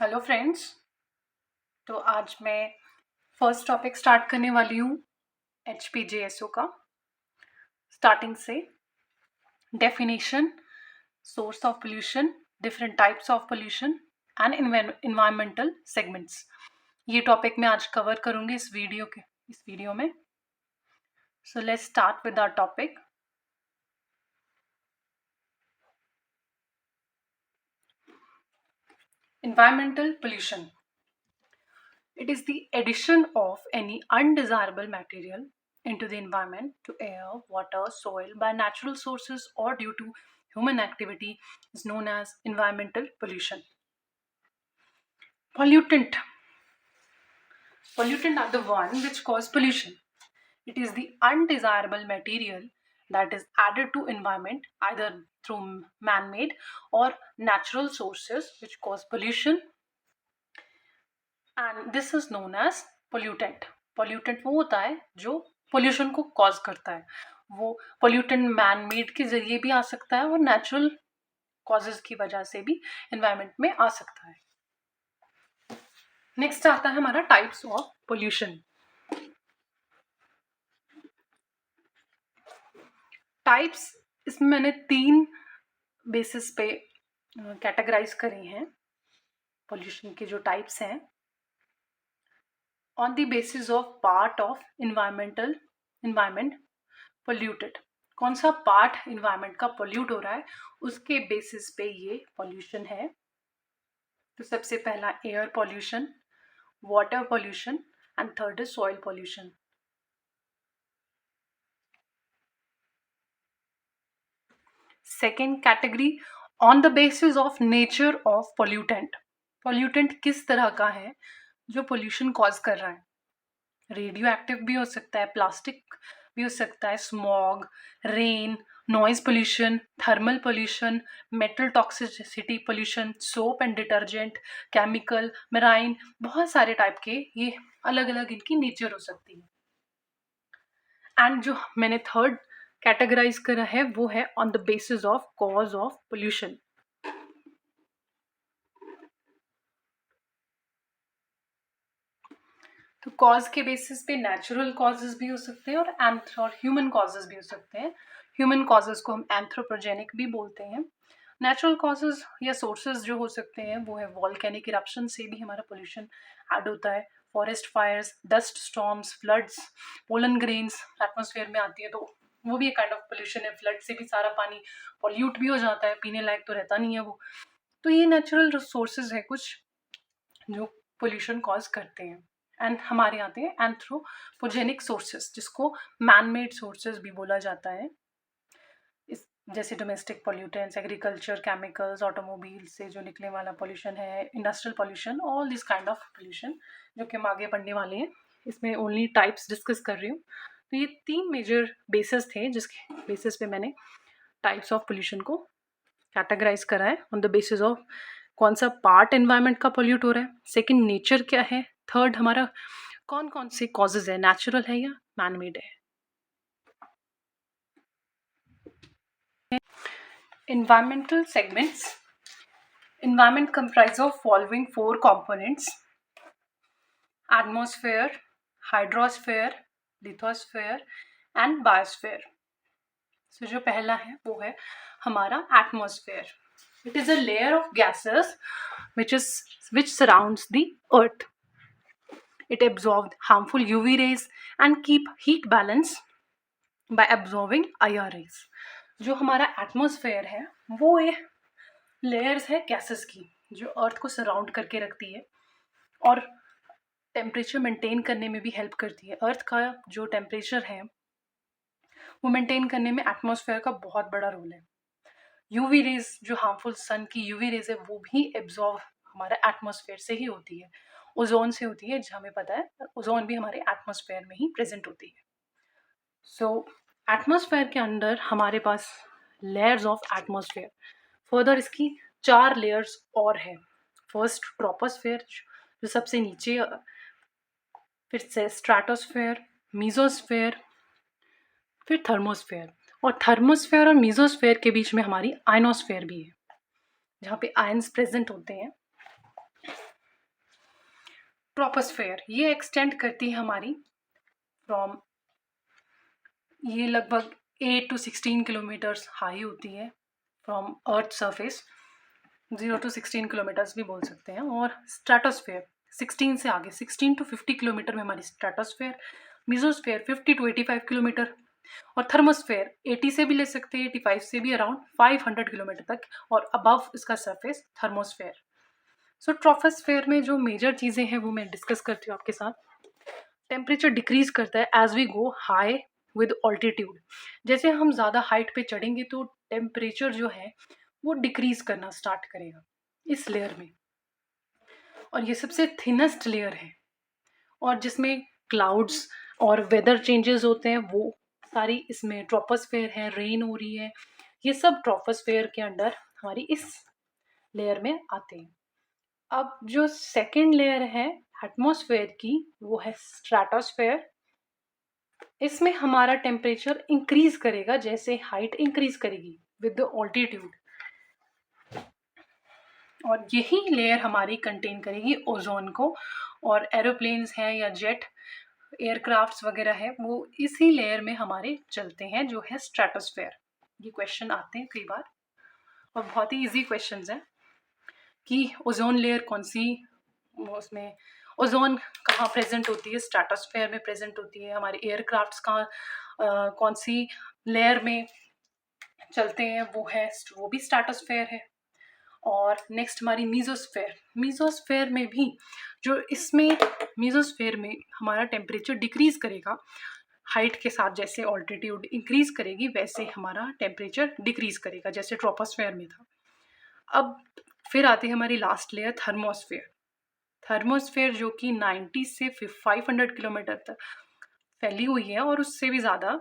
Hello friends. तो आज मैं फर्स्ट टॉपिक स्टार्ट करने वाली हूँ HPJSO का। स्टार्टिंग से definition, source of pollution, different types of pollution and environmental segments, ये टॉपिक मैं आज कवर करूँगी इस वीडियो में। So let's start with our topic. Environmental pollution. It is the addition of any undesirable material into the environment, to air, water, soil, by natural sources or due to human activity, is known as environmental pollution. Pollutant. Pollutant are the one which cause pollution. It is the undesirable material that is added to environment either through man-made or natural sources which cause pollution, and this is known as pollutant. Pollutant वो होता है जो pollution को cause करता है। वो pollutant man made के जरिए भी आ सकता है और नेचुरल कॉजेज की वजह से भी एनवायरनमेंट में आ सकता है। नेक्स्ट आता है हमारा टाइप्स ऑफ पोल्यूशन। टाइप्स, इसमें मैंने 3 बेसिस पे कैटेगराइज करे हैं पोल्यूशन के जो टाइप्स हैं। On the basis of part of environment polluted, कौन सा पार्ट इन्वायरमेंट का पोल्यूट हो रहा है उसके बेसिस पे ये पोल्यूशन है। तो सबसे पहला air pollution, water pollution and third is soil pollution. Second category, on the basis of nature of pollutant. Pollutant किस तरह का है जो पोल्यूशन कॉज कर रहा है। रेडियो एक्टिव भी हो सकता है, प्लास्टिक भी हो सकता है, smog, rain, noise pollution, thermal pollution, metal toxicity pollution, soap and detergent, chemical, marine, बहुत सारे टाइप के ये अलग अलग इनकी नेचर हो सकती है। एंड जो मैंने थर्ड कैटेगराइज करा है वो है on the basis of cause of pollution. तो कॉज के बेसिस पे नेचुरल कॉजेज भी हो सकते हैं और ह्यूमन कॉजेज भी हो सकते हैं। ह्यूमन कॉजेज को हम एंथ्रोपोजेनिक भी बोलते हैं। नेचुरल कॉजेज या सोर्सेज जो हो सकते हैं वो है वॉल्केनिक इरप्शन से भी हमारा पोल्यूशन ऐड होता है, forest fires, dust storms, floods, pollen grains atmosphere में आती है तो वो भी एक काइंड ऑफ पोल्यूशन है। फ्लड से भी सारा पानी पॉल्यूट भी हो जाता है, पीने लायक तो रहता नहीं है वो। तो ये नेचुरल सोर्सेज है कुछ जो पोल्यूशन कॉज करते हैं। एंड हमारे आते हैं एंथ्रोपोजेनिक सोर्सेज, जिसको मैन मेड सोर्सेज भी बोला जाता है। इस जैसे domestic pollutants, agriculture, chemicals, automobile से जो निकलने वाला पोल्यूशन है, industrial pollution, all this kind of pollution जो कि हम आगे पढ़ने वाले हैं। इसमें ओनली टाइप्स डिस्कस कर रही हूँ। तो ये 3 मेजर बेसिस थे जिसके बेसिस पे मैंने टाइप्स ऑफ पोल्यूशन को कैटेगराइज करा है। ऑन द बेसिस ऑफ कौन सा पार्ट एनवायरनमेंट का पोल्यूट हो रहा है, सेकंड नेचर क्या है, थर्ड हमारा कौन कौन से कॉजेज है, नेचुरल है या मैन मेड है। Environmental segments. Environment comprise of following 4 components: atmosphere, hydrosphere, lithosphere and biosphere. So जो पहला है वो है हमारा atmosphere. It is a layer of gases which surrounds the earth. It absorbs harmful UV rays and keep heat balance by absorbing IR rays. जो हमारा atmosphere है वो ये लेयर्स है गैसेस की जो अर्थ को सराउंड करके रखती है और टेम्परेचर मेंटेन करने में भी हेल्प करती है। अर्थ का जो टेम्परेचर है वो मेंटेन करने में एटमॉस्फेयर का बहुत बड़ा रोल है। यूवी रेज, जो हार्मफुल सन की यूवी रेज है, वो भी एब्जॉर्ब हमारे एटमॉस्फेयर से ही होती है, ओजोन से होती है, जो हमें पता है ओजोन भी हमारे एटमॉस्फेयर में ही प्रेजेंट होती है। सो एटमॉस्फेयर के अंदर हमारे पास लेयर्स ऑफ एटमॉस्फेयर, फर्दर इसकी 4 लेयर्स और है। फर्स्ट ट्रोपोस्फेयर जो सबसे नीचे, फिर से स्ट्रेटोस्फेयर, मीजोस्फेयर, फिर थर्मोस्फेयर, और थर्मोस्फेयर और मीजोस्फेयर के बीच में हमारी आयनोस्फेयर भी है जहाँ पे आयंस प्रेजेंट होते हैं। ट्रोपोस्फेयर ये एक्सटेंड करती है हमारी फ्रॉम, ये लगभग 8 to 16 किलोमीटर्स हाई होती है from earth surface, 0 to 16 kilometres भी बोल सकते हैं। और स्ट्रेटोस्फेयर 16 से आगे 16 to 50 किलोमीटर में हमारी स्ट्रेटोस्फेयर, मीजोस्फेयर 50 to 85 किलोमीटर, और थर्मोस्फेयर 80 से भी ले सकते हैं, 85 से भी अराउंड 500 किलोमीटर तक, और अबव इसका सरफेस थर्मोस्फेयर। सो ट्रोपोस्फेयर में जो मेजर चीज़ें हैं वो मैं डिस्कस करती हूँ आपके साथ। टेम्परेचर डिक्रीज करता है as we go high with altitude. जैसे हम ज़्यादा हाइट पे चढ़ेंगे तो टेम्परेचर जो है वो डिक्रीज करना स्टार्ट करेगा इस लेयर में, और ये सबसे थिनेस्ट लेयर है, और जिसमें क्लाउड्स और वेदर चेंजेस होते हैं वो सारी इसमें ट्रोपोस्फेयर है, रेन हो रही है, ये सब ट्रोपोस्फेयर के अंडर हमारी इस लेयर में आते हैं। अब जो सेकेंड लेयर है एटमॉस्फेयर की वो है स्ट्रेटोस्फेयर। इसमें हमारा टेम्परेचर इंक्रीज करेगा जैसे हाइट इंक्रीज करेगी विद द ऑल्टीट्यूड, और यही लेयर हमारी कंटेन करेगी ओजोन को, और एरोप्लेन्स हैं या जेट एयरक्राफ्ट्स वगैरह है वो इसी लेयर में हमारे चलते हैं जो है स्ट्रेटोस्फेयर। ये क्वेश्चन आते हैं कई बार और बहुत ही इजी क्वेश्चंस हैं कि ओजोन लेयर कौन सी, उसमें ओजोन कहाँ प्रेजेंट होती है, स्ट्रेटोस्फेयर में प्रेजेंट होती है, हमारे एयरक्राफ्ट्स कहाँ कौन सी लेयर में चलते हैं वो भी स्ट्रेटोस्फेयर है। और नेक्स्ट हमारी मीजोस्फेयर, मीजोस्फेयर में भी जो इसमें मीजोस्फेयर में हमारा टेम्परेचर डिक्रीज करेगा हाइट के साथ, जैसे ऑल्टीट्यूड इंक्रीज करेगी वैसे हमारा टेम्परेचर डिक्रीज करेगा जैसे ट्रोपोस्फेयर में था। अब फिर आती है हमारी लास्ट लेयर थर्मोस्फेयर। थर्मोस्फेयर जो कि 90 से 500 किलोमीटर तक फैली हुई है और उससे भी ज़्यादा,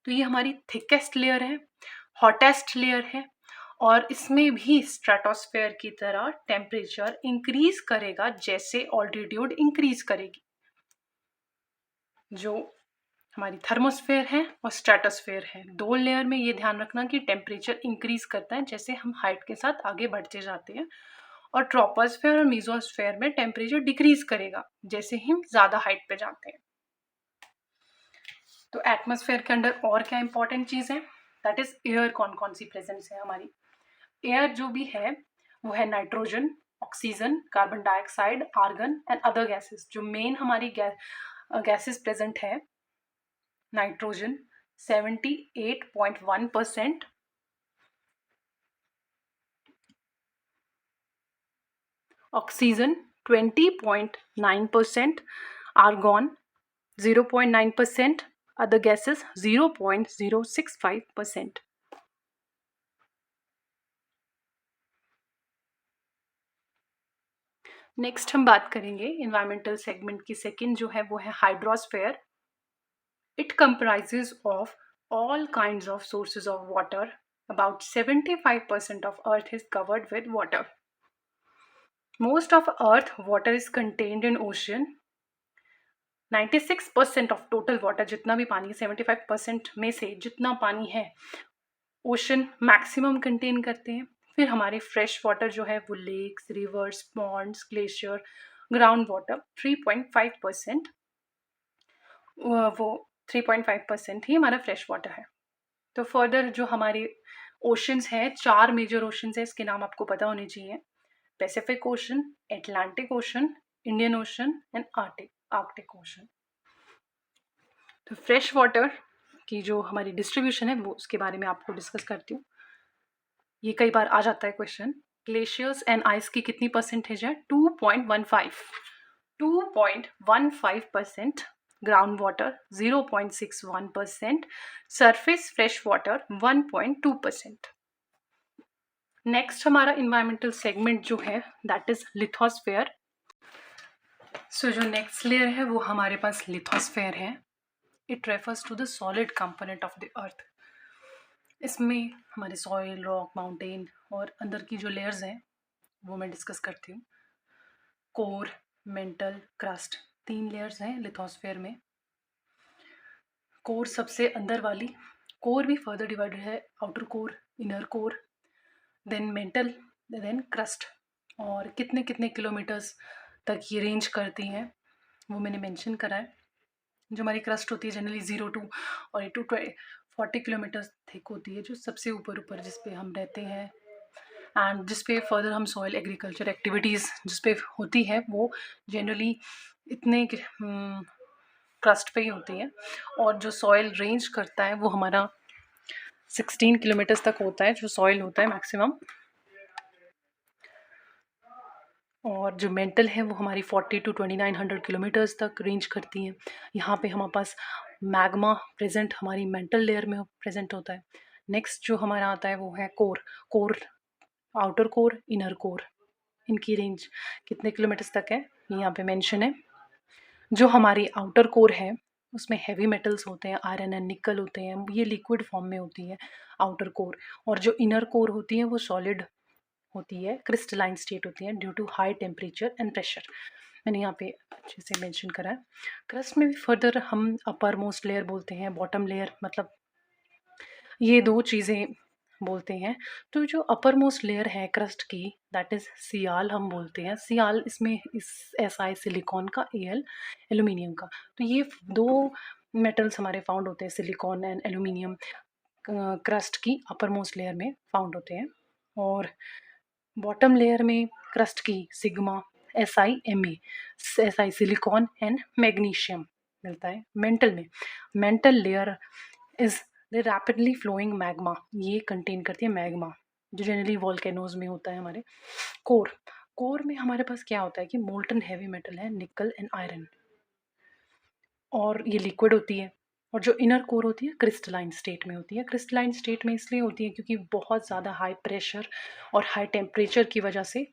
तो ये हमारी थिकेस्ट लेयर है, हॉटेस्ट लेयर है, और इसमें भी स्ट्रेटोस्फेयर की तरह टेम्परेचर इंक्रीज करेगा जैसे ऑल्टीट्यूड इंक्रीज करेगी। जो हमारी थर्मोस्फेयर है और स्ट्रेटोस्फेयर है, दो लेयर में ये ध्यान रखना कि टेम्परेचर इंक्रीज करता है जैसे हम हाइट के साथ आगे बढ़ते जाते हैं, और ट्रोपोस्फेयर और मीजोस्फेयर में टेम्परेचर डिक्रीज करेगा जैसे हम ज़्यादा हाइट पे जाते हैं। तो एटमॉस्फेयर के अंदर और क्या इंपॉर्टेंट चीज़ है, दैट इज एयर कौन कौन सी प्रेजेंस है हमारी। एयर जो भी है वो है nitrogen, oxygen, carbon dioxide, argon and other gases. जो मेन हमारी गैसेस प्रेजेंट है, nitrogen 78.1%, oxygen 20.9%, argon 0.9%, other gases 0.065%. Next हम बात करेंगे इन्वायरमेंटल सेगमेंट की सेकंड जो है वो है hydrosphere. It comprises of all kinds of sources of water. About 75% of Earth is covered with water. Most of Earth water is contained in ocean. 96% of total water, जितना भी पानी, 75% में से जितना पानी है ओशन मैक्सिमम कंटेन करते हैं। फिर हमारे फ्रेश वाटर जो है वो lakes, rivers, ponds, glacier, ground water 3.5%, वो 3.5% ही हमारा फ्रेश वाटर है। तो फर्दर जो हमारे ओशंस हैं, 4 मेजर ओशंस हैं, इसके नाम आपको पता होने चाहिए, Pacific ocean, Atlantic ocean, Indian ocean and Arctic ocean. तो फ्रेश वाटर की जो हमारी डिस्ट्रीब्यूशन है वो उसके बारे में आपको डिस्कस करती हूँ। ये कई बार आ जाता है क्वेश्चन। ग्लेशियर्स एंड आइस की कितनी परसेंटेज है, 2.15%, ground water 0.61%, surface fresh water 1.2%। Next हमारा इन्वायरमेंटल सेगमेंट जो है दैट इज लिथोस्फेयर। सो जो नेक्स्ट लेयर है वो हमारे पास लिथोस्फेयर है। It refers to the solid component of the earth. इसमें हमारे सॉइल, रॉक, माउंटेन और अंदर की जो लेयर्स हैं वो मैं डिस्कस करती हूँ। कोर, मेंटल, क्रस्ट, 3 लेयर्स हैं लिथोस्फेयर में। कोर सबसे अंदर वाली, कोर भी फर्दर डिवाइडेड है, outer core, inner core, then mantle, then crust. और कितने कितने किलोमीटर्स तक ये रेंज करती हैं, वो मैंने मेंशन करा है। जो हमारी क्रस्ट होती है जनरली 0 टू और 8 टू 40 किलोमीटर थिक होती है, जो सबसे ऊपर जिस पे हम रहते हैं, एंड जिस पे फर्दर हम सॉइल एग्रीकल्चर एक्टिविटीज़ जिस पे होती है वो जनरली इतने क्रस्ट पे ही होती है। और जो सॉइल रेंज करता है वो हमारा 16 किलोमीटर्स तक होता है, जो सॉइल होता है मैक्सिमम। और जो मेंटल है वो हमारी 40 टू 2900 किलोमीटर्स तक रेंज करती हैं। यहाँ पे हमारे पास मैग्मा प्रेजेंट हमारी मेंटल लेयर में प्रेजेंट होता है। नेक्स्ट जो हमारा आता है वो है core. Core, outer core, inner core, इनकी रेंज कितने किलोमीटर्स तक है ये यहाँ पे मेंशन है। जो हमारी आउटर कोर है उसमें हैवी मेटल्स होते हैं, आयरन एंड निकल होते हैं, ये लिक्विड फॉर्म में होती है आउटर कोर। और जो इनर कोर होती है वो सॉलिड होती है, क्रिस्टलाइन स्टेट होती है due to high temperature and pressure. मैंने यहाँ पे अच्छे से मेंशन करा है। क्रस्ट में भी फर्दर हम अपर मोस्ट लेयर बोलते हैं, बॉटम लेयर, मतलब ये दो चीज़ें बोलते हैं। तो जो अपर मोस्ट लेयर है क्रस्ट की, दैट इज़ सियाल हम बोलते हैं। सियाल इसमें इस SI सिलिकॉन का, AL एल्यूमिनियम का। तो ये दो मेटल्स हमारे फाउंड होते हैं, सिलिकॉन एंड एल्यूमिनियम क्रस्ट की अपर मोस्ट लेयर में फाउंड होते हैं। और बॉटम लेयर में क्रस्ट की sigma, SiMa, SI silicon and magnesium मिलता है। Mantle layer is the rapidly flowing magma, ये कंटेन करती है मैग्मा, जो जनरली वॉल्केनोज में होता है हमारे। कोर में हमारे पास क्या होता है कि मोल्टन हैवी मेटल है, निकल एंड आयरन, और ये लिक्विड होती है। और जो इनर कोर होती है क्रिस्टलाइन स्टेट में होती है। क्रिस्टलाइन स्टेट में इसलिए होती है क्योंकि बहुत ज़्यादा हाई प्रेशर और हाई टेम्परेचर की वजह से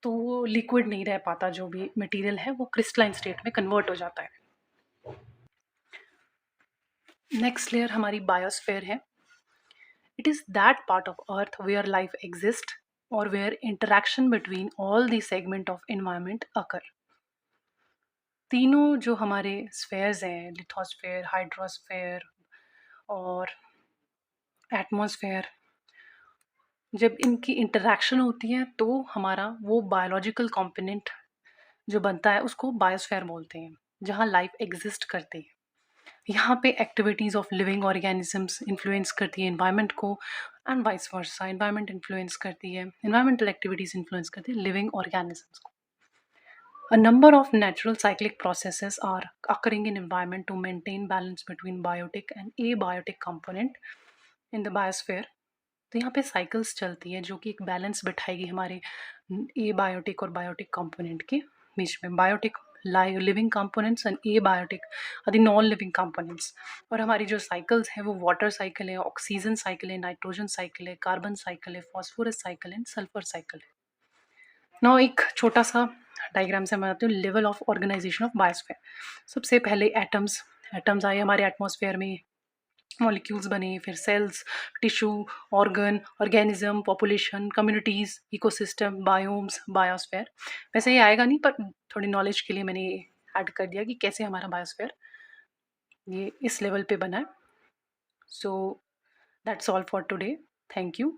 तो वो लिक्विड नहीं रह पाता, जो भी मटेरियल है वो क्रिस्टलाइन स्टेट में कन्वर्ट हो जाता है। नेक्स्ट लेयर हमारी बायोस्फीयर है। It is that part of earth where life exist और where interaction between all the segment of environment occur. तीनों जो हमारे स्फेयर्स हैं, लिथोस्फेयर, हाइड्रोस्फेयर और एटमॉस्फेयर, जब इनकी इंटरेक्शन होती है तो हमारा वो बायोलॉजिकल कंपोनेंट जो बनता है उसको बायोस्फेयर बोलते हैं, जहाँ लाइफ एग्जिस्ट करती है। यहाँ पे activities of living organisms influence करती है एनवायरनमेंट को, and vice versa, environment influence करती है, एनवायरमेंटल एक्टिविटीज़ इन्फ्लुएंस करती है लिविंग ऑर्गेनिजम्स को। A number of natural cyclic processes are occurring in environment to maintain balance between biotic and abiotic component in the biosphere. तो यहाँ पे cycles चलती है जो कि एक बैलेंस बिठाएगी हमारे ए बायोटिक और बायोटिक कंपोनेंट के बीच में। Biotic living components and abiotic are the non living components. और हमारी जो साइकिल्स है वो वाटर साइकिल है, ऑक्सीजन साइकिल है, नाइट्रोजन साइकिल है, कार्बन साइकिल है, phosphorus cycle and sulphur cycle है। नाउ एक छोटा सा डायग्राम से मैं बताती हूँ level of organisation of biosphere. सबसे पहले एटम्स आए हमारे एटमॉस्फेयर में, मॉलिक्यूल्स बने, फिर cells, tissue, organ, organism, population, communities, ecosystem, biomes, biosphere. वैसे ये आएगा नहीं, पर थोड़ी नॉलेज के लिए मैंने ऐड कर दिया कि कैसे हमारा बायोस्फीयर ये इस लेवल पे बना है। So that's all for today. Thank you.